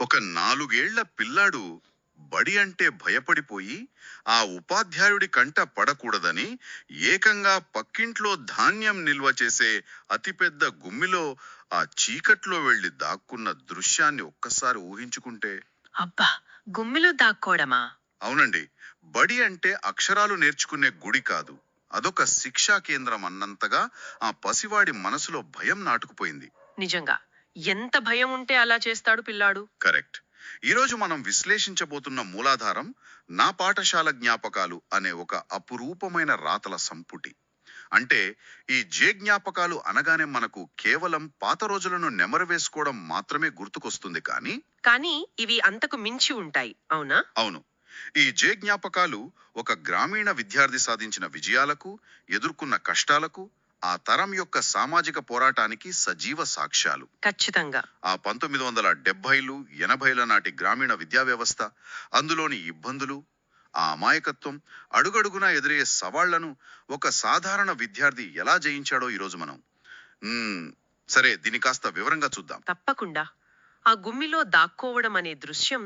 ఒక 4 ఏళ్ల పిల్లాడు బడి అంటే భయపడిపోయి ఆ ఉపాధ్యాయుడి కంట పడకూడదని ఏకంగా పక్కింట్లో ధాన్యం నిల్వ చేసే అతిపెద్ద గుమ్మిలో ఆ చీకట్లో వెళ్లి దాక్కున్న దృశ్యాన్ని ఒక్కసారి ఊహించుకుంటే. అబ్బా! గుమ్మిలో దాక్కోడమా? అవునండి. బడి అంటే అక్షరాలు నేర్చుకునే గుడి కాదు, అదొక శిక్షా కేంద్రం అన్నంతగా ఆ పసివాడి మనసులో భయం నాటుకుపోయింది. నిజంగా. ఎంత భయం ఉంటే అలా చేస్తాడు పిల్లాడు? కరెక్ట్. ఈరోజు మనం విశ్లేషించబోతున్న మూలాధారం నా పాఠశాల జ్ఞాపకాలు అనే ఒక అపురూపమైన రాతల సంపుటి. అంటే ఈ జే జ్ఞాపకాలు అనగానే మనకు కేవలం పాత రోజులను నెమరు వేసుకోవడం మాత్రమే గుర్తుకొస్తుంది కానీ. కానీ ఇవి అంతకు మించి ఉంటాయి, అవునా? అవును. ఈ జే జ్ఞాపకాలు ఒక గ్రామీణ విద్యార్థి సాధించిన విజయాలకు, ఎదుర్కొన్న కష్టాలకు, ఆ తరం యొక్క సామాజిక పోరాటానికి సజీవ సాక్ష్యాలు. ఖచ్చితంగా. ఆ 1970లు 80ల నాటి గ్రామీణ విద్యా వ్యవస్థ, అందులోని ఇబ్బందులు, ఆ అమాయకత్వం, అడుగడుగునా ఎదురయ్యే సవాళ్లను ఒక సాధారణ విద్యార్థి ఎలా జయించాడో ఈరోజు మనం సరే దీని కాస్త వివరంగా చూద్దాం. తప్పకుండా. ఆ గుమ్మిలో దాక్కోవడం అనే దృశ్యం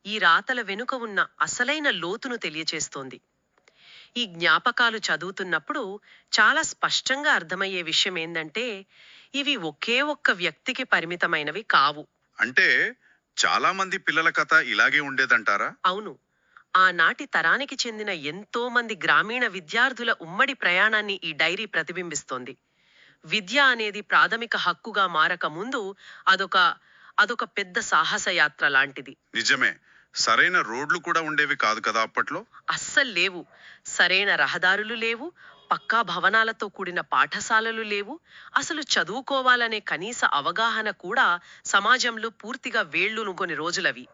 ఈ రాతల వెనుక ఉన్న అసలైన లోతును తెలియచేస్తోంది. ఈ జ్ఞాపకాలు చదువుతున్నప్పుడు చాలా స్పష్టంగా అర్థమయ్యే విషయం ఏందంటే, ఇవి ఒకే ఒక్క వ్యక్తికి పరిమితమైనవి కావు. అంటే చాలా మంది పిల్లల కథ ఇలాగే ఉండేదంటారా? అవును. ఆనాటి తరానికి చెందిన ఎంతో మంది గ్రామీణ విద్యార్థుల ఉమ్మడి ప్రయాణాన్ని ఈ డైరీ ప్రతిబింబిస్తోంది. విద్య అనేది ప్రాథమిక హక్కుగా మారక ముందు అదొక అదొక పెద్ద సాహస యాత్ర లాంటిది. నిజమే. సరైన రోడ్లు కూడా ఉండేవి కాదు కదా అప్పట్లో. అస్సలు లేవు. సరైన రహదారులు లేవు. పక్కా భవనాలతో కూడిన పాఠశాలలు లేవు. అసలు చదువుకోవాలనే కనీస అవగాహన కూడా సమాజంలో పూర్తిగా వేళ్ళూనుకొని రోజులవి.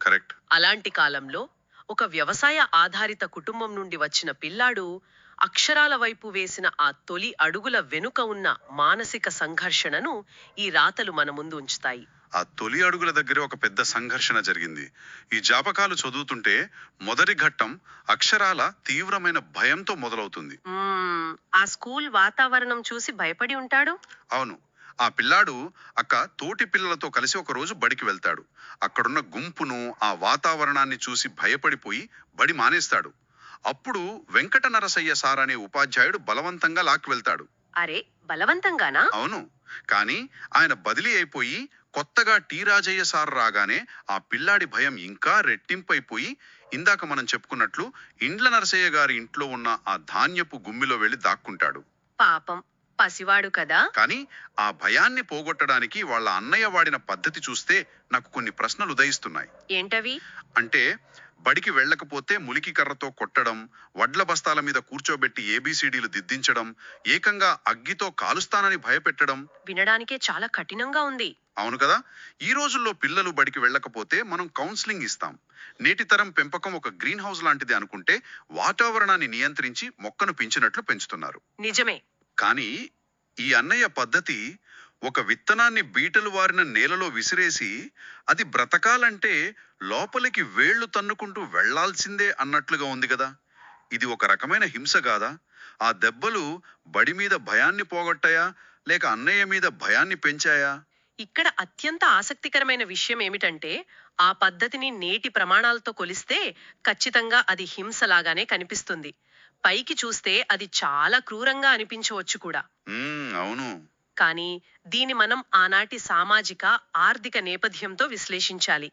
కరెక్ట్. అలాంటి కాలంలో ఒక వ్యవసాయ ఆధారిత కుటుంబం నుండి వచ్చిన పిల్లాడు అక్షరాల వైపు వేసిన ఆ తొలి అడుగుల వెనుక ఉన్న మానసిక సంఘర్షణను ఈ రాతలు మన ముందు ఉంచుతాయి. ఆ తొలి అడుగుల దగ్గర ఒక పెద్ద సంఘర్షణ జరిగింది. ఈ జాపకాలు చదువుతుంటే మొదటి ఘట్టం అక్షరాల తీవ్రమైన భయంతో మొదలవుతుంది. ఆ స్కూల్ వాతావరణం చూసి భయపడి ఉంటాడు. అవును. ఆ పిల్లాడు తోటి పిల్లలతో కలిసి ఒక రోజు బడికి వెళ్తాడు. అక్కడున్న గుంపును, ఆ వాతావరణాన్ని చూసి భయపడిపోయి బడి మానేస్తాడు. అప్పుడు వెంకట నరసయ్య సార్ అనే ఉపాధ్యాయుడు బలవంతంగా లాక్కి వెళ్తాడు. అరే, బలవంతంగానా? అవును. కానీ ఆయన బదిలీ అయిపోయి కొత్తగా టీ రాజయ్య సార్ రాగానే ఆ పిల్లాడి భయం ఇంకా రెట్టింపైపోయి ఇందాక మనం చెప్పుకున్నట్లు ఇండ్ల నరసయ్య గారి ఇంట్లో ఉన్న ఆ ధాన్యపు గుమ్మిలో వెళ్లి దాక్కుంటాడు. పాపం, పసివాడు కదా. కానీ ఆ భయాన్ని పోగొట్టడానికి వాళ్ళ అన్నయ్య వాడిన పద్ధతి చూస్తే నాకు కొన్ని ప్రశ్నలు ఉదయిస్తున్నాయి. ఏంటవి? అంటే బడికి వెళ్ళకపోతే ములికి కర్రతో కొట్టడం, వడ్ల బస్తాల మీద కూర్చోబెట్టి ఏబిసిడీలు దిద్దించడం, ఏకంగా అగ్గితో కాలుస్తానని భయపెట్టడం. వినడానికే చాలా కఠినంగా ఉంది. అవును కదా. ఈ రోజుల్లో పిల్లలు బడికి వెళ్ళకపోతే మనం కౌన్సిలింగ్ ఇస్తాం. నేటి తరం పెంపకం ఒక గ్రీన్ హౌస్ లాంటిది అనుకుంటే వాతావరణాన్ని నియంత్రించి మొక్కను పెంచినట్లు పెంచుతున్నారు. నిజమే. కానీ ఈ అన్నయ్య పద్ధతి ఒక విత్తనాన్ని బీటలు వారిన నేలలో విసిరేసి అది బ్రతకాలంటే లోపలికి వేళ్లు తన్నుకుంటూ వెళ్లాల్సిందే అన్నట్లుగా ఉంది కదా. ఇది ఒక రకమైన హింస కాదా? ఆ దెబ్బలు బడి మీద భయాన్ని పోగొట్టాయా, లేక అన్నయ్య మీద భయాన్ని పెంచాయా? ఇక్కడ అత్యంత ఆసక్తికరమైన విషయం ఏమిటంటే, ఆ పద్ధతిని నేటి ప్రమాణాలతో కొలిస్తే ఖచ్చితంగా అది హింసలాగానే కనిపిస్తుంది. పైకి చూస్తే అది చాలా క్రూరంగా అనిపించవచ్చు కూడా. అవును. కానీ దీని మనం ఆనాటి సామాజిక, ఆర్థిక నేపథ్యంతో విశ్లేషించాలి.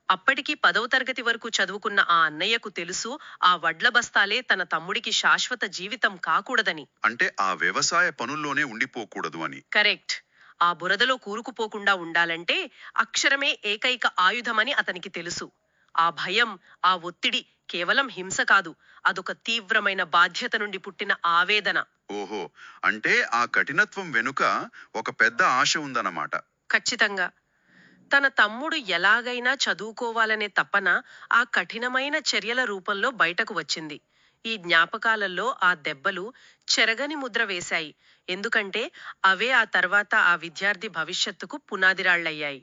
అప్పటికి 10వ తరగతి వరకు చదువుకున్న ఆ అన్నయ్యకు తెలుసు, ఆ వడ్ల బస్తాలే తన తమ్ముడికి శాశ్వత జీవితం కాకూడదని. అంటే ఆ వ్యవసాయ పనుల్లోనే ఉండిపోకూడదు అని. కరెక్ట్. ఆ బురదలో కూరుకుపోకుండా ఉండాలంటే అక్షరమే ఏకైక ఆయుధమని అతనికి తెలుసు. ఆ భయం, ఆ ఒత్తిడి కేవలం హింస కాదు, అదొక తీవ్రమైన బాధ్యత నుండి పుట్టిన ఆవేదన. ఓహో, అంటే ఆ కఠినత్వం వెనుక ఒక పెద్ద ఆశ ఉందన్నమాట. ఖచ్చితంగా. తన తమ్ముడు ఎలాగైనా చదువుకోవాలనే తపన ఆ కఠినమైన చర్యల రూపంలో బయటకు వచ్చింది. ఈ జ్ఞాపకాలలో ఆ దెబ్బలు చెరగని ముద్ర వేశాయి. ఎందుకంటే అవే ఆ తర్వాత ఆ విద్యార్థి భవిష్యత్తుకు పునాదిరాళ్లయ్యాయి.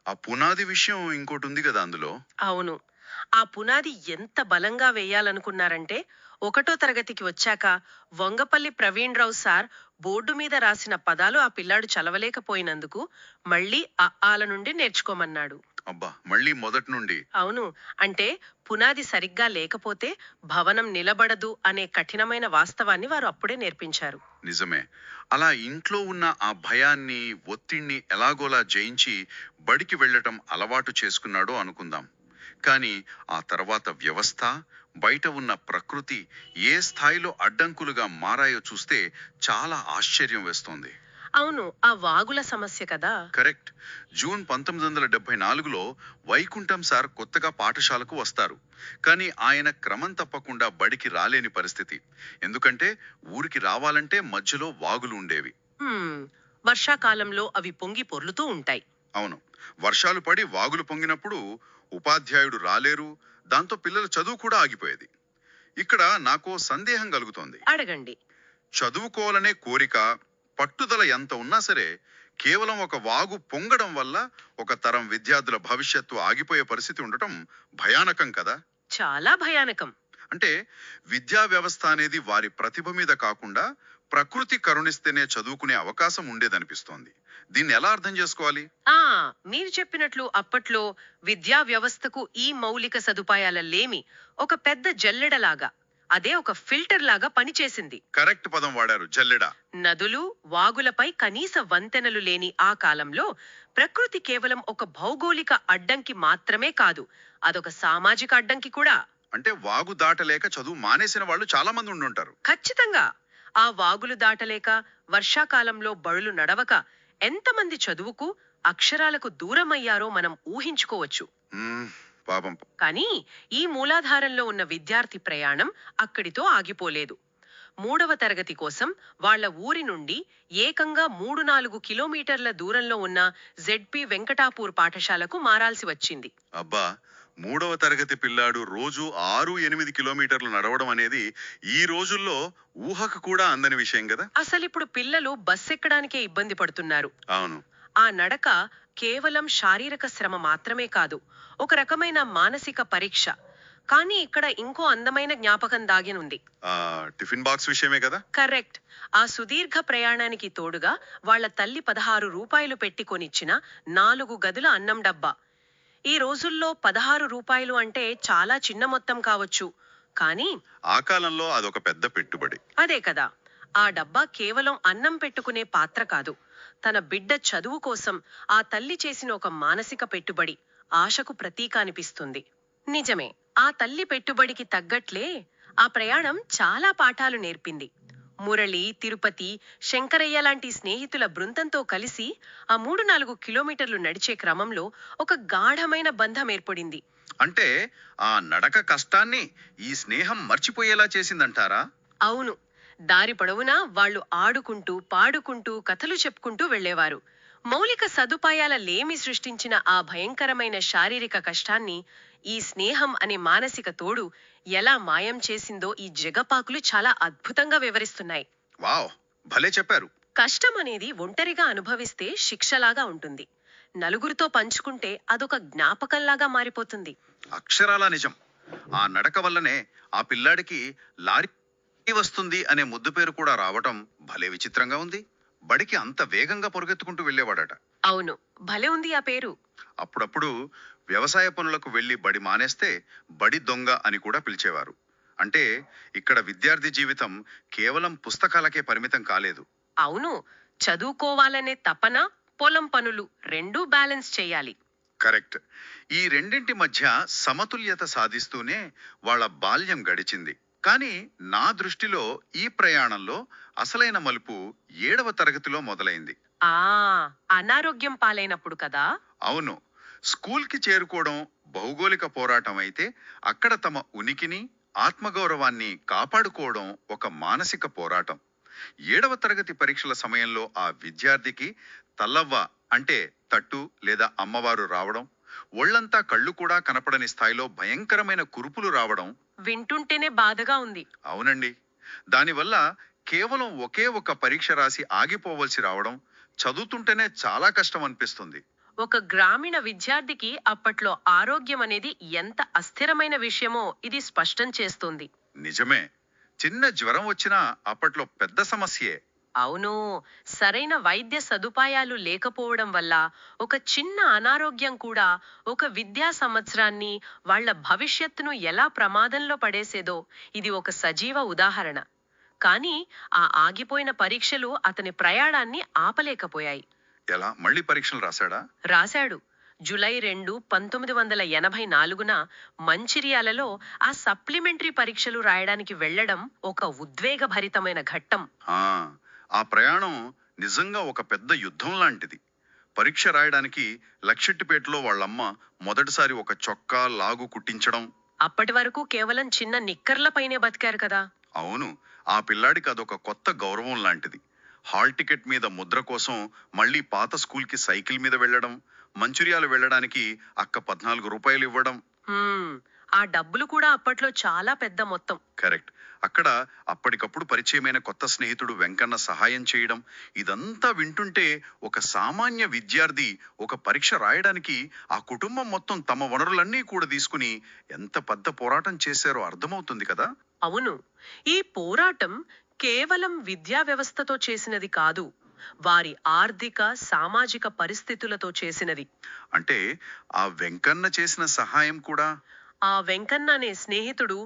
ఆ పునాది విషయం ఇంకోటి ఉంది కదా అందులో. అవును. ఆ పునాది ఎంత బలంగా వేయాలనుకున్నారంటే, 1వ తరగతికి వచ్చాక వంగపల్లి ప్రవీణ్ రావు సార్ బోర్డు మీద రాసిన పదాలు ఆ పిల్లాడు చదవలేకపోయినందుకు మళ్ళీ అ ఆల నుండి నేర్చుకోమన్నాడు. అబ్బా, మళ్ళీ మొదటి నుండి. అవును. అంటే పునాది సరిగ్గా లేకపోతే భవనం నిలబడదు అనే కఠినమైన వాస్తవాన్ని వారు అప్పుడే నేర్పించారు. నిజమే. అలా ఇంట్లో ఉన్న ఆ భయాన్ని, ఒత్తిడిని ఎలాగోలా జయించి బడికి వెళ్ళటం అలవాటు చేసుకున్నాడో అనుకుందాం. కానీ ఆ తర్వాత వ్యవస్థ, బయట ఉన్న ప్రకృతి ఏ స్థాయిలో అడ్డంకులుగా మారాయో చూస్తే చాలా ఆశ్చర్యం వేస్తోంది. అవును. ఆ వాగుల సమస్య కదా! కరెక్ట్. జూన్ 1974లో వైకుంఠం సార్ కొత్తగా పాఠశాలకు వస్తారు. కానీ ఆయన క్రమం తప్పకుండా బడికి రాలేని పరిస్థితి. ఎందుకంటే ఊరికి రావాలంటే మధ్యలో వాగులు ఉండేవి. హ్మ్. వర్షాకాలంలో అవి పొంగి పొర్లుతూ ఉంటాయి. అవును. వర్షాలు పడి వాగులు పొంగినప్పుడు ఉపాధ్యాయుడు రాలేరు. దాంతో పిల్లల చదువు కూడా ఆగిపోయేది. ఇక్కడ నాకో సందేహం కలుగుతోంది. అడగండి. చదువుకోవాలనే కోరిక, పట్టుదల ఎంత ఉన్నా సరే, కేవలం ఒక వాగు పొంగడం వల్ల ఒక తరం విద్యార్థుల భవిష్యత్తు ఆగిపోయే పరిస్థితి ఉండటం భయానకం కదా. చాలా భయానకం. అంటే విద్యా వ్యవస్థ అనేది వారి ప్రతిభ మీద కాకుండా ప్రకృతి కరుణిస్తేనే చదువుకునే అవకాశం ఉండేదనిపిస్తోంది. దీన్ని ఎలా అర్థం చేసుకోవాలి? ఆ! మీరు చెప్పినట్లు అప్పట్లో విద్యా వ్యవస్థకు ఈ మౌలిక సదుపాయాల లేమి ఒక పెద్ద జల్లెడలాగా, అదే ఒక ఫిల్టర్ లాగా పనిచేసింది. కరెక్ట్ పదం వాడారు, జల్లెడ. నదులు, వాగులపై కనీస వంతెనలు లేని ఆ కాలంలో ప్రకృతి కేవలం ఒక భౌగోళిక అడ్డంకి మాత్రమే కాదు, అదొక సామాజిక అడ్డంకి కూడా. అంటే వాగు దాటలేక చదువు మానేసిన వాళ్ళు చాలా మంది ఉండుంటారు. ఖచ్చితంగా. ఆ వాగులు దాటలేక, వర్షాకాలంలో బడులు నడవక ఎంతమంది చదువుకు, అక్షరాలకు దూరమయ్యారో మనం ఊహించుకోవచ్చు. మ్మ్, పాపం. కానీ ఈ మూలాధారంలో ఉన్న విద్యార్థి ప్రయాణం అక్కడితో ఆగిపోలేదు. 3వ తరగతి కోసం వాళ్ళ ఊరి నుండి ఏకంగా 3-4 కిలోమీటర్ల దూరంలో ఉన్న జెడ్పీ వెంకటాపూర్ పాఠశాలకు మారాల్సి వచ్చింది. అబ్బా, 3వ తరగతి పిల్లాడు రోజు 6-8 కిలోమీటర్లు నడవడం అనేది ఈ రోజుల్లో ఊహకు కూడా అందని విషయం కదా. అసలిప్పుడు పిల్లలు బస్సెక్కడానికే ఇబ్బంది పడుతున్నారు. అవును. ఆ నడక కేవలం శారీరక శ్రమ మాత్రమే కాదు, ఒక రకమైన మానసిక పరీక్ష. కానీ ఇక్కడ ఇంకో అందమైన జ్ఞాపకం దాగినుంది. ఆ టిఫిన్ బాక్స్ విషయమే కదా. కరెక్ట్. ఆ సుదీర్ఘ ప్రయాణానికి తోడుగా వాళ్ళ తల్లి 16 రూపాయలు పెట్టి కొనిచ్చిన 4 గదుల అన్నం డబ్బా. ఈ రోజుల్లో 16 రూపాయలు అంటే చాలా చిన్న మొత్తం కావచ్చు. కానీ ఆ కాలంలో అదొక పెద్ద పెట్టుబడి. అదే కదా, ఆ డబ్బా కేవలం అన్నం పెట్టుకునే పాత్ర కాదు, తన బిడ్డ చదువు కోసం ఆ తల్లి చేసిన ఒక మానసిక పెట్టుబడి, ఆశకు ప్రతీక అనిపిస్తుంది. నిజమే, ఆ తల్లి పెట్టుబడికి తగ్గట్లే ఆ ప్రయాణం చాలా పాఠాలు నేర్పింది. మురళి, తిరుపతి, శంకరయ్య లాంటి స్నేహితుల బృందంతో కలిసి ఆ 3-4 కిలోమీటర్లు నడిచే క్రమంలో ఒక గాఢమైన బంధం ఏర్పడింది. అంటే ఆ నడక కష్టాన్ని ఈ స్నేహం మర్చిపోయేలా చేసిందంటారా? అవును. దారి పొడవునా వాళ్ళు ఆడుకుంటూ, పాడుకుంటూ, కథలు చెప్పుకుంటూ వెళ్లేవారు. మౌలిక సదుపాయాల లేమి సృష్టించిన ఆ భయంకరమైన శారీరక కష్టాన్ని ఈ స్నేహం అనే మానసిక తోడు ఎలా మాయం చేసిందో ఈ జగపాకులు చాలా అద్భుతంగా వివరిస్తున్నాయి. వావ్, భలే చెప్పారు. కష్టం అనేది ఒంటరిగా అనుభవిస్తే శిక్షలాగా ఉంటుంది, నలుగురితో పంచుకుంటే అదొక జ్ఞాపకంలాగా మారిపోతుంది. అక్షరాలా నిజం. ఆ నడక వల్లనే ఆ పిల్లాడికి లారీ వస్తుంది అనే ముద్దు పేరు కూడా రావటం భలే విచిత్రంగా ఉంది. బడికి అంత వేగంగా పొరుగెత్తుకుంటూ వెళ్ళేవాడట. అవును, భలే ఉంది ఆ పేరు. అప్పుడప్పుడు వ్యవసాయ పనులకు వెళ్లి బడి మానేస్తే బడి దొంగ అని కూడా పిలిచేవారు. అంటే ఇక్కడ విద్యార్థి జీవితం కేవలం పుస్తకాలకే పరిమితం కాలేదు. అవును, చదువుకోవాలనే తపన, పొలం పనులు రెండూ బ్యాలెన్స్ చేయాలి. కరెక్ట్. ఈ రెండింటి మధ్య సమతుల్యత సాధిస్తూనే వాళ్ళ బాల్యం గడిచింది. కానీ నా దృష్టిలో ఈ ప్రయాణంలో అసలైన మలుపు 7వ తరగతిలో మొదలైంది. ఆ అనారోగ్యం పాలైనప్పుడు కదా. అవును. స్కూల్కి చేరుకోవడం భౌగోళిక పోరాటం అయితే, అక్కడ తమ ఉనికిని, ఆత్మగౌరవాన్ని కాపాడుకోవడం ఒక మానసిక పోరాటం. 7వ తరగతి పరీక్షల సమయంలో ఆ విద్యార్థికి తల్లవ్వ అంటే తట్టు లేదా అమ్మవారు రావడం, ఒళ్లంతా కళ్ళు కూడా కనపడని స్థాయిలో భయంకరమైన కురుపులు రావడం. వింటుంటేనే బాధగా ఉంది. అవునండి. దానివల్ల కేవలం ఒకే ఒక పరీక్ష రాసి ఆగిపోవలసి రావడం, చదువుతుంటేనే చాలా కష్టం అనిపిస్తుంది. ఒక గ్రామీణ విద్యార్థికి అప్పట్లో ఆరోగ్యం అనేది ఎంత అస్థిరమైన విషయమో ఇది స్పష్టం చేస్తుంది. నిజమే. చిన్న జ్వరం వచ్చినా అప్పట్లో పెద్ద సమస్యే. అవును. సరైన వైద్య సదుపాయాలు లేకపోవడం వల్ల ఒక చిన్న అనారోగ్యం కూడా ఒక విద్యా సంవత్సరాన్ని, వాళ్ళ భవిష్యత్తును ఎలా ప్రమాదంలో పడేసేదో ఇది ఒక సజీవ ఉదాహరణ. కానీ ఆ ఆగిపోయిన పరీక్షలు అతని ప్రయాణాన్ని ఆపలేకపోయాయి. ఎలా మళ్ళీ పరీక్షలు రాశాడా? రాశాడు. జూలై 2, 1984న మంచిర్యాలలో ఆ సప్లిమెంటరీ పరీక్షలు రాయడానికి వెళ్ళడం ఒక ఉద్వేగభరితమైన ఘట్టం. ఆ ఆ ప్రయాణం నిజంగా ఒక పెద్ద యుద్ధం లాంటిది. పరీక్ష రాయడానికి లక్షెట్టిపేటలో వాళ్ళమ్మ మొదటిసారి ఒక చొక్కా లాగు కుట్టించడం. అప్పటి వరకు కేవలం చిన్న నిక్కర్లపైనే బతికారు కదా. అవును, ఆ పిల్లాడికి అదొక కొత్త గౌరవం లాంటిది. హాల్ టికెట్ మీద ముద్ర కోసం మళ్ళీ పాత స్కూల్కి సైకిల్ మీద వెళ్ళడం, మంచిర్యాల వెళ్ళడానికి అక్క 14 రూపాయలు ఇవ్వడం. హ్మ్. ఆ డబ్బులు కూడా అప్పట్లో చాలా పెద్ద మొత్తం. కరెక్ట్. అక్కడ అప్పటికప్పుడు పరిచయమైన కొత్త స్నేహితుడు వెంకన్న సహాయం చేయడం, ఇదంతా వింటుంటే ఒక సామాన్య విద్యార్థి ఒక పరీక్ష రాయడానికి ఆ కుటుంబం మొత్తం తమ వనరులన్నీ కూడా తీసుకుని ఎంత పెద్ద పోరాటం చేశారో అర్థమవుతుంది కదా. అవును. ఈ పోరాటం కేవలం విద్యా వ్యవస్థతో చేసినది కాదు. వారి ఆర్థిక, సామాజిక పరిస్థితులతో చేసినది. అంటే ఆ వెంకన్న చేసిన సహాయం కూడా. ఆ వెంకన్న అనే స్నేహితుడు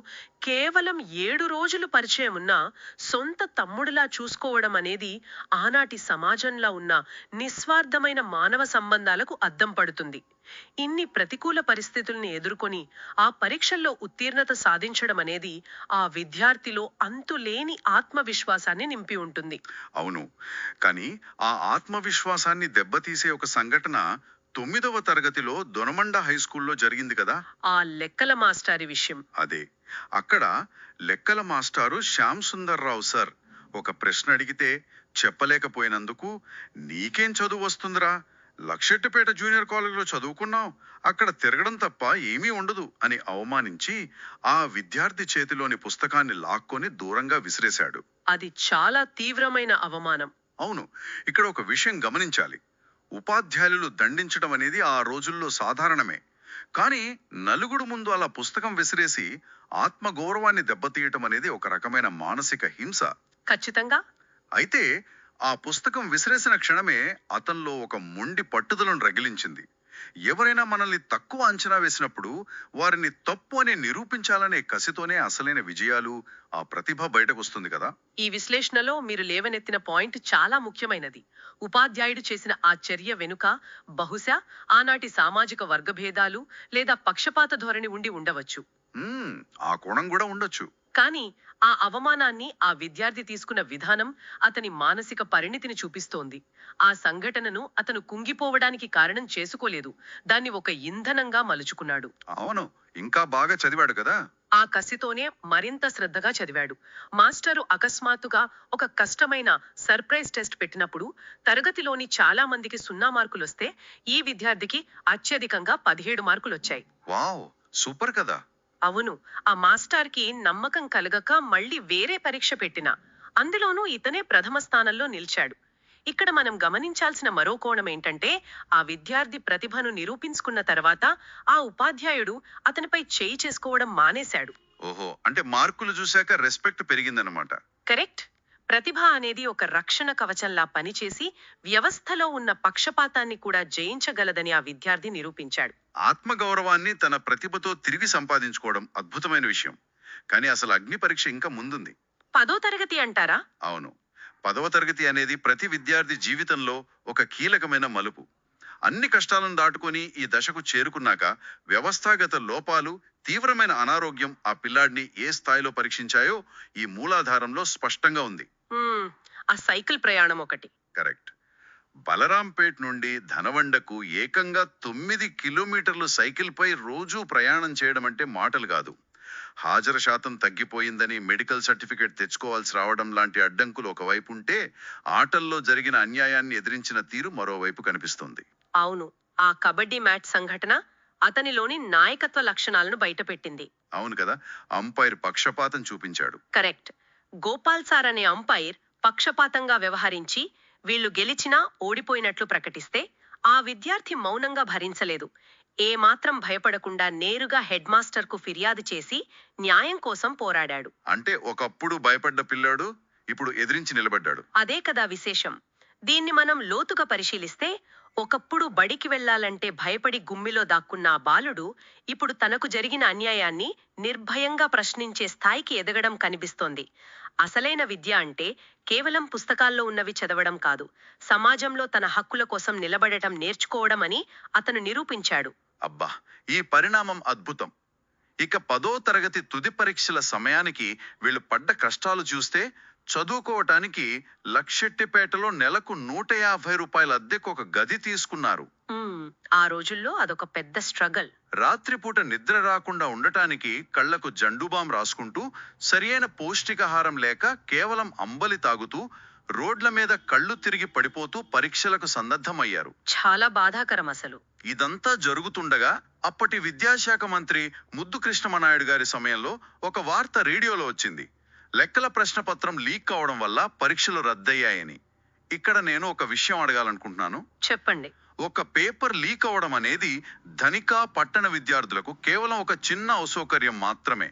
కేవలం 7 రోజులు పరిచయం ఉన్నా సొంత తమ్ముడిలా చూసుకోవడం అనేది ఆనాటి సమాజంలో ఉన్న నిస్వార్థమైన మానవ సంబంధాలకు అద్దం పడుతుంది. ఇన్ని ప్రతికూల పరిస్థితుల్ని ఎదుర్కొని ఆ పరీక్షల్లో ఉత్తీర్ణత సాధించడం అనేది ఆ విద్యార్థిలో అంతులేని ఆత్మవిశ్వాసాన్ని నింపి ఉంటుంది. అవును, కానీ ఆ ఆత్మవిశ్వాసాన్ని దెబ్బతీసే ఒక సంఘటన 9వ తరగతిలో దొనమండ హై స్కూల్లో జరిగింది కదా. ఆ లెక్కల మాస్టారి విషయం. అదే, అక్కడ లెక్కల మాస్టారు శ్యామ్ సుందర్ రావు సార్ ఒక ప్రశ్న అడిగితే చెప్పలేకపోయినందుకు, నీకేం చదువు వస్తుందిరా, లక్షెట్టిపేట జూనియర్ కాలేజీలో చదువుకున్నావు, అక్కడ తిరగడం తప్ప ఏమీ ఉండదు అని అవమానించి ఆ విద్యార్థి చేతిలోని పుస్తకాన్ని లాక్కొని దూరంగా విసిరేశాడు. అది చాలా తీవ్రమైన అవమానం. అవును, ఇక్కడ ఒక విషయం గమనించాలి. ఉపాధ్యాయులు దండించడం అనేది ఆ రోజుల్లో సాధారణమే. కానీ నలుగురు ముందు అలా పుస్తకం విసిరేసి ఆత్మగౌరవాన్ని దెబ్బతీయటం అనేది ఒక రకమైన మానసిక హింస. ఖచ్చితంగా. అయితే ఆ పుస్తకం విసిరేసిన క్షణమే అతనిలో ఒక మొండి పట్టుదలను రగిలించింది. ఎవరైనా మనల్ని తక్కువ అంచనా వేసినప్పుడు వారిని తప్పు అని నిరూపించాలనే కసితోనే అసలైన విజయాలు, ఆ ప్రతిభ బయటకు వస్తుంది కదా. ఈ విశ్లేషణలో మీరు లేవనెత్తిన పాయింట్ చాలా ముఖ్యమైనది. ఉపాధ్యాయుడు చేసిన ఆ చర్య వెనుక బహుశా ఆనాటి సామాజిక వర్గభేదాలు లేదా పక్షపాత ధోరణి ఉండి ఉండవచ్చు. ఆ కోణం కూడా ఉండొచ్చు. కానీ ఆ అవమానాన్ని ఆ విద్యార్థి తీసుకున్న విధానం అతని మానసిక పరిణితిని చూపిస్తోంది. ఆ సంఘటనను అతను కుంగిపోవడానికి కారణం చేసుకోలేదు, దాన్ని ఒక ఇంధనంగా మలుచుకున్నాడు. అవును, ఇంకా బాగా చదివాడు కదా. ఆ కసితోనే మరింత శ్రద్ధగా చదివాడు. మాస్టరు అకస్మాత్తుగా ఒక కష్టమైన సర్ప్రైజ్ టెస్ట్ పెట్టినప్పుడు తరగతిలోని చాలా మందికి 0 మార్కులొస్తే ఈ విద్యార్థికి అత్యధికంగా 17 మార్కులొచ్చాయి. వావ్, సూపర్ కదా. అవును. ఆ మాస్టార్కి నమ్మకం కలగక మళ్ళీ వేరే పరీక్ష పెట్టినా అందులోనూ ఇతనే ప్రథమ స్థానంలో నిలిచాడు. ఇక్కడ మనం గమనించాల్సిన మరో కోణం ఏంటంటే, ఆ విద్యార్థి ప్రతిభను నిరూపించుకున్న తర్వాత ఆ ఉపాధ్యాయుడు అతనిపై చేయి చేసుకోవడం మానేశాడు. ఓహో, అంటే మార్కులు చూశాక రెస్పెక్ట్ పెరిగిందనమాట. కరెక్ట్. ప్రతిభ అనేది ఒక రక్షణ కవచంలా పనిచేసి వ్యవస్థలో ఉన్న పక్షపాతాన్ని కూడా జయించగలదని ఆ విద్యార్థి నిరూపించాడు. ఆత్మగౌరవాన్ని తన ప్రతిభతో తిరిగి సంపాదించుకోవడం అద్భుతమైన విషయం. కానీ అసలు అగ్ని పరీక్ష ఇంకా ముందుంది. 10వ తరగతి అంటారా? అవును, 10వ తరగతి అనేది ప్రతి విద్యార్థి జీవితంలో ఒక కీలకమైన మలుపు. అన్ని కష్టాలను దాటుకొని ఈ దశకు చేరుకున్నాక వ్యవస్థాగత లోపాలు, తీవ్రమైన అనారోగ్యం ఆ పిల్లాడిని ఏ స్థాయిలో పరీక్షించాయో ఈ మూలాధారంలో స్పష్టంగా ఉంది. ఆ సైకిల్ ప్రయాణం ఒకటి. కరెక్ట్. బలరాంపేట్ నుండి ధనవండకు ఏకంగా 9 కిలోమీటర్లు సైకిల్ పై రోజూ ప్రయాణం చేయడం అంటే మాటలు కాదు. హాజరు శాతం తగ్గిపోయిందని మెడికల్ సర్టిఫికేట్ తెచ్చుకోవాల్సి రావడం లాంటి అడ్డంకులు ఒకవైపు ఉంటే, ఆటల్లో జరిగిన అన్యాయాన్ని ఎదిరించిన తీరు మరోవైపు కనిపిస్తుంది. అవును. ఆ కబడ్డీ మ్యాచ్ సంఘటన అతనిలోని నాయకత్వ లక్షణాలను బయటపెట్టింది. అవును కదా, అంపైర్ పక్షపాతం చూపించాడు. కరెక్ట్. గోపాల్ సార్ అనే అంపైర్ పక్షపాతంగా వ్యవహరించి వీళ్లు గెలిచినా ఓడిపోయినట్లు ప్రకటిస్తే ఆ విద్యార్థి మౌనంగా భరించలేదు. ఏమాత్రం భయపడకుండా నేరుగా హెడ్ మాస్టర్ కు ఫిర్యాదు చేసి న్యాయం కోసం పోరాడాడు. అంటే ఒకప్పుడు భయపడ్డ పిల్లాడు ఇప్పుడు ఎదిరించి నిలబడ్డాడు. అదే కదా విశేషం. దీన్ని మనం లోతుగా పరిశీలిస్తే, ఒకప్పుడు బడికి వెళ్ళాలంటే భయపడి గుమ్మిలో దాక్కున్న ఆ బాలుడు ఇప్పుడు తనకు జరిగిన అన్యాయాన్ని నిర్భయంగా ప్రశ్నించే స్థాయికి ఎదగడం కనిపిస్తోంది. అసలైన విద్య అంటే కేవలం పుస్తకాల్లో ఉన్నవి చదవడం కాదు, సమాజంలో తన హక్కుల కోసం నిలబడటం నేర్చుకోవడం అని అతను నిరూపించాడు. అబ్బా, ఈ పరిణామం అద్భుతం. ఇక 10వ తరగతి తుది పరీక్షల సమయానికి వీళ్ళు పడ్డ కష్టాలు చూస్తే, చదువుకోవటానికి లక్షెట్టిపేటలో నెలకు 150 రూపాయల అద్దెకు ఒక గది తీసుకున్నారు. ఆ రోజుల్లో అదొక పెద్ద స్ట్రగల్. రాత్రిపూట నిద్ర రాకుండా ఉండటానికి కళ్లకు జండుబాం రాసుకుంటూ, సరియైన పౌష్టికాహారం లేక కేవలం అంబలి తాగుతూ, రోడ్ల మీద కళ్ళు తిరిగి పడిపోతూ పరీక్షలకు సన్నద్ధమయ్యారు. చాలా బాధాకరం అసలు. ఇదంతా జరుగుతుండగా అప్పటి విద్యాశాఖ మంత్రి ముద్దు కృష్ణమనాయుడు గారి సమయంలో ఒక వార్త రేడియోలో వచ్చింది. లెక్కల ప్రశ్నపత్రం లీక్ కావడం వల్ల పరీక్షలు రద్దయ్యాయని. ఇక్కడ నేను ఒక విషయం అడగాలనుకుంటున్నాను. చెప్పండి. ఒక పేపర్ లీక్ అవడం అనేది ధనిక పట్టణ విద్యార్థులకు కేవలం ఒక చిన్న అసౌకర్యం మాత్రమే.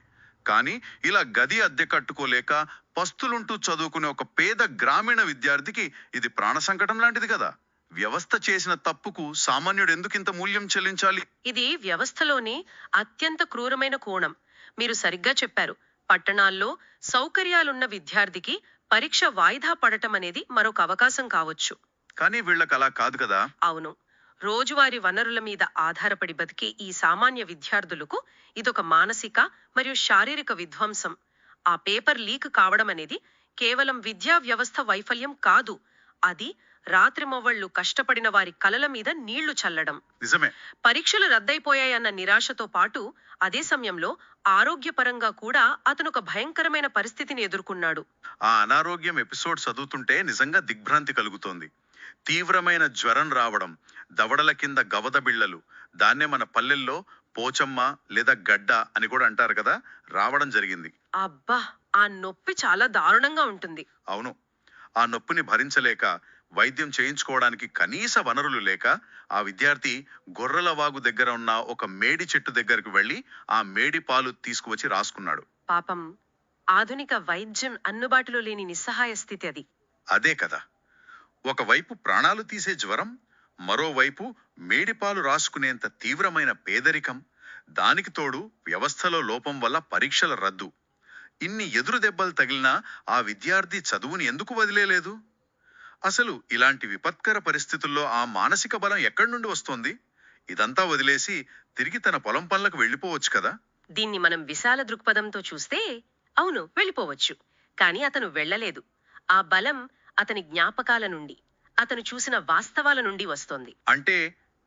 కానీ ఇలా గది అద్దె కట్టుకోలేక పస్తులుంటూ చదువుకునే ఒక పేద గ్రామీణ విద్యార్థికి ఇది ప్రాణ సంకటం లాంటిది కదా. వ్యవస్థ చేసిన తప్పుకు సామాన్యుడు ఎందుకింత మూల్యం చెల్లించాలి? ఇది వ్యవస్థలోని అత్యంత క్రూరమైన కోణం. మీరు సరిగ్గా చెప్పారు. పట్టణాల్లో సౌకర్యాలున్న విద్యార్థికి పరీక్ష వాయిదా పడటం అనేది మరొక అవకాశం కావచ్చు. కానీ వీళ్ళకి అలా కాదు కదా. అవును. రోజువారీ వనరుల మీద ఆధారపడి బతికే ఈ సామాన్య విద్యార్థులకు ఇదొక మానసిక మరియు శారీరక విధ్వంసం. ఆ పేపర్ లీక్ కావడం అనేది కేవలం విద్యా వ్యవస్థ వైఫల్యం కాదు, అది రాత్రిమవ్వళ్లు కష్టపడిన వారి కలల మీద నీళ్లు చల్లడం. నిజమే. పరీక్షలు రద్దయిపోయాయన్న నిరాశతో పాటు అదే సమయంలో ఆరోగ్యపరంగా కూడా అతను ఒక భయంకరమైన పరిస్థితిని ఎదుర్కొన్నాడు. ఆ అనారోగ్యం ఎపిసోడ్ చదువుతుంటే నిజంగా దిగ్భ్రాంతి కలుగుతోంది. తీవ్రమైన జ్వరం రావడం, దవడల కింద గవద బిళ్ళలు, దాన్నే మన పల్లెల్లో పోచమ్మ లేదా గడ్డ అని కూడా అంటారు కదా, రావడం జరిగింది. అబ్బా, ఆ నొప్పి చాలా దారుణంగా ఉంటుంది. అవును. ఆ నొప్పిని భరించలేక, వైద్యం చేయించుకోవడానికి కనీస వనరులు లేక, ఆ విద్యార్థి గొర్రెలవాగు దగ్గర ఉన్న ఒక మేడి చెట్టు దగ్గరకు వెళ్లి ఆ మేడి పాలు తీసుకువచ్చి రాసుకున్నాడు. పాపం, ఆధునిక వైద్యం అందుబాటులో లేని నిస్సహాయ స్థితి అది. అదే కదా. ఒకవైపు ప్రాణాలు తీసే జ్వరం, మరోవైపు మేడిపాలు రాసుకునేంత తీవ్రమైన పేదరికం, దానికి తోడు వ్యవస్థలో లోపం వల్ల పరీక్షల రద్దు. ఇన్ని ఎదురు దెబ్బలు తగిలినా ఆ విద్యార్థి చదువుని ఎందుకు వదిలేలేదు? అసలు ఇలాంటి విపత్కర పరిస్థితుల్లో ఆ మానసిక బలం ఎక్కడి నుండి వస్తోంది? ఇదంతా వదిలేసి తిరిగి తన పొలం పనులకు వెళ్ళిపోవచ్చు కదా. దీన్ని మనం విశాల దృక్పథంతో చూస్తే అవును, వెళ్ళిపోవచ్చు. కానీ అతను వెళ్ళలేదు. ఆ బలం అతని జ్ఞాపకాల నుండి, అతను చూసిన వాస్తవాల నుండి వస్తోంది. అంటే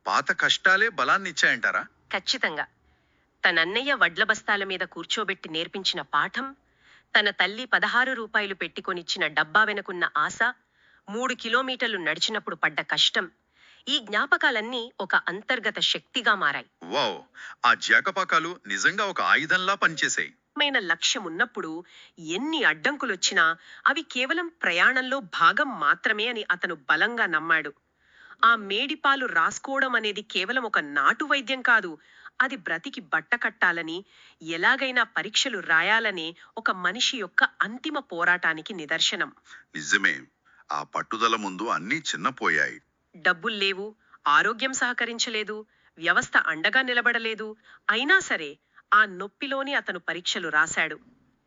పాత కష్టాలే బలాన్నిచ్చాయంటారా? ఖచ్చితంగా. తనన్నయ్య వడ్ల బస్తాల మీద కూర్చోబెట్టి నేర్పించిన పాఠం, తన తల్లి 16 రూపాయలు పెట్టుకొనిచ్చిన డబ్బా వెనుకున్న ఆశ, 3 కిలోమీటర్లు నడిచినప్పుడు పడ్డ కష్టం, ఈ జ్ఞాపకాలన్నీ ఒక అంతర్గత శక్తిగా మారాయి. వావ్, ఆ జ్ఞాపకాలు నిజంగా ఒక ఆయుధంలా పనిచేశాయి. లక్ష్యం ఉన్నప్పుడు ఎన్ని అడ్డంకులొచ్చినా అవి కేవలం ప్రయాణంలో భాగం మాత్రమే అని అతను బలంగా నమ్మాడు. ఆ మేడిపాలు రాసుకోవడం అనేది కేవలం ఒక నాటు వైద్యం కాదు, అది బ్రతికి బట్ట కట్టాలని, ఎలాగైనా పరీక్షలు రాయాలనే ఒక మనిషి యొక్క అంతిమ పోరాటానికి నిదర్శనం. నిజమే. ఆ పట్టుదల ముందు అన్నీ చిన్నపోయాయి. డబ్బుల్లేవు, ఆరోగ్యం సహకరించలేదు, వ్యవస్థ అండగా నిలబడలేదు. అయినా సరే ఆ నొప్పిలోని అతను పరీక్షలు రాశాడు.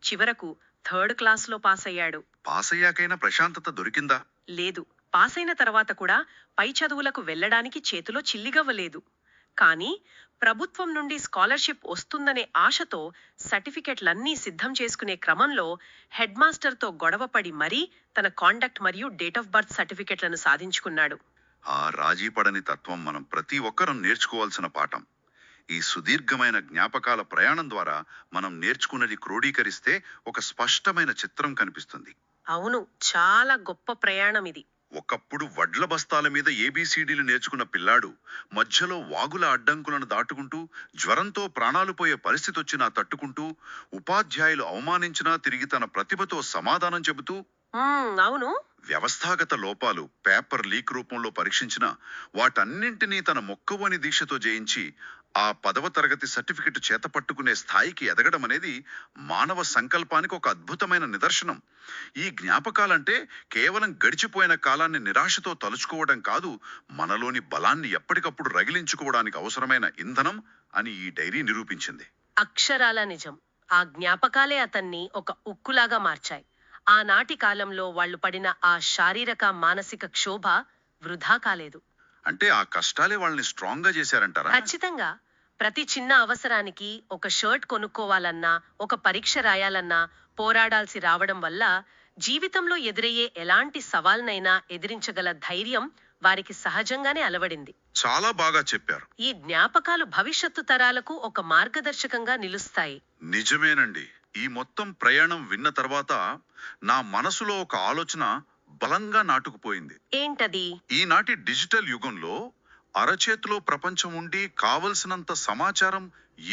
చివరకు 3rd క్లాస్లో పాసయ్యాడు. పాసయ్యాకైనా ప్రశాంతత దొరికిందా? లేదు. పాసైన తర్వాత కూడా పై చదువులకు వెళ్లడానికి చేతిలో చిల్లిగవ్వలేదు. కానీ ప్రభుత్వం నుండి స్కాలర్షిప్ వస్తుందనే ఆశతో సర్టిఫికెట్లన్నీ సిద్ధం చేసుకునే క్రమంలో హెడ్ మాస్టర్తో గొడవపడి మరీ తన కాండక్ట్ మరియు డేట్ ఆఫ్ బర్త్ సర్టిఫికెట్లను సాధించుకున్నాడు. ఆ రాజీ పడని తత్వం మనం ప్రతి ఒక్కరం నేర్చుకోవాల్సిన పాఠం. ఈ సుదీర్ఘమైన జ్ఞాపకాల ప్రయాణం ద్వారా మనం నేర్చుకున్నది క్రోడీకరిస్తే ఒక స్పష్టమైన చిత్రం కనిపిస్తుంది. అవును, చాలా గొప్ప ప్రయాణం ఇది. ఒకప్పుడు వడ్ల బస్తాల మీద ఏబీసీడీలు నేర్చుకున్న పిల్లాడు మధ్యలో వాగుల అడ్డంకులను దాటుకుంటూ, జ్వరంతో ప్రాణాలు పోయే పరిస్థితి వచ్చినా తట్టుకుంటూ, ఉపాధ్యాయులు అవమానించినా తిరిగి తన ప్రతిభతో సమాధానం చెబుతూ, అవును, వ్యవస్థాగత లోపాలు పేపర్ లీక్ రూపంలో పరీక్షించిన వాటన్నింటినీ తన మొక్కవని దీక్షతో జయించి ఆ 10వ తరగతి సర్టిఫికెట్ చేతపట్టుకునే స్థాయికి ఎదగడం అనేది మానవ సంకల్పానికి ఒక అద్భుతమైన నిదర్శనం. ఈ జ్ఞాపకాలంటే కేవలం గడిచిపోయిన కాలాన్ని నిరాశతో తలుచుకోవడం కాదు, మనలోని బలాన్ని ఎప్పటికప్పుడు రగిలించుకోవడానికి అవసరమైన ఇంధనం అని ఈ డైరీ నిరూపించింది. అక్షరాల నిజం. ఆ జ్ఞాపకాలే అతన్ని ఒక ఉక్కులాగా మార్చాయి. ఆనాటి కాలంలో వాళ్ళు పడిన ఆ శారీరక మానసిక క్షోభ వృధా కాలేదు. అంటే ఆ కష్టాలే వాళ్ళని స్ట్రాంగ్ గా చేశారంటారా? ఖచ్చితంగా. ప్రతి చిన్న అవసరానికి ఒక షర్ట్ కొనుక్కోవాలన్నా, ఒక పరీక్ష రాయాలన్నా పోరాడాల్సి రావడం వల్ల జీవితంలో ఎదురయ్యే ఎలాంటి సవాల్నైనా ఎదిరించగల ధైర్యం వారికి సహజంగానే అలవడింది. చాలా బాగా చెప్పారు. ఈ జ్ఞాపకాలు భవిష్యత్తు తరాలకు ఒక మార్గదర్శకంగా నిలుస్తాయి. నిజమేనండి. ఈ మొత్తం ప్రయాణం విన్న తర్వాత నా మనసులో ఒక ఆలోచన బలంగా నాటుకుపోయింది. ఏంటది? ఈనాటి డిజిటల్ యుగంలో అరచేతిలో ప్రపంచం ఉండి కావలసినంత సమాచారం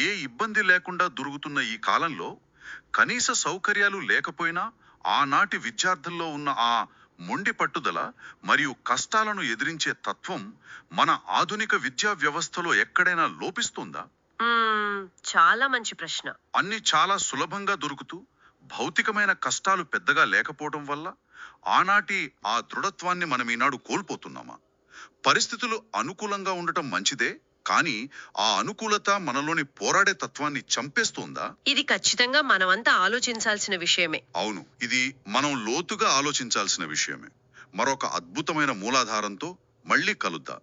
ఏ ఇబ్బంది లేకుండా దొరుకుతున్న ఈ కాలంలో కనీస సౌకర్యాలు లేకపోయినా ఆనాటి విద్యార్థుల్లో ఉన్న ఆ మొండి పట్టుదల మరియు కష్టాలను ఎదిరించే తత్వం మన ఆధునిక విద్యా వ్యవస్థలో ఎక్కడైనా లోపిస్తుందా? మ్మ్, చాలా మంచి ప్రశ్న. అన్ని చాలా సులభంగా దొరుకుతూ భౌతికమైన కష్టాలు పెద్దగా లేకపోవడం వల్ల ఆనాటి ఆ దృఢత్వాన్ని మనం ఈనాడు కోల్పోతున్నామా? పరిస్థితులు అనుకూలంగా ఉండటం మంచిదే, కానీ ఆ అనుకూలత మనలోని పోరాడే తత్వాన్ని చంపేస్తుందా? ఇది ఖచ్చితంగా మనమంతా ఆలోచించాల్సిన విషయమే. అవును, ఇది మనం లోతుగా ఆలోచించాల్సిన విషయమే. మరొక అద్భుతమైన మూలాధారంతో మళ్ళీ కలుద్దాం.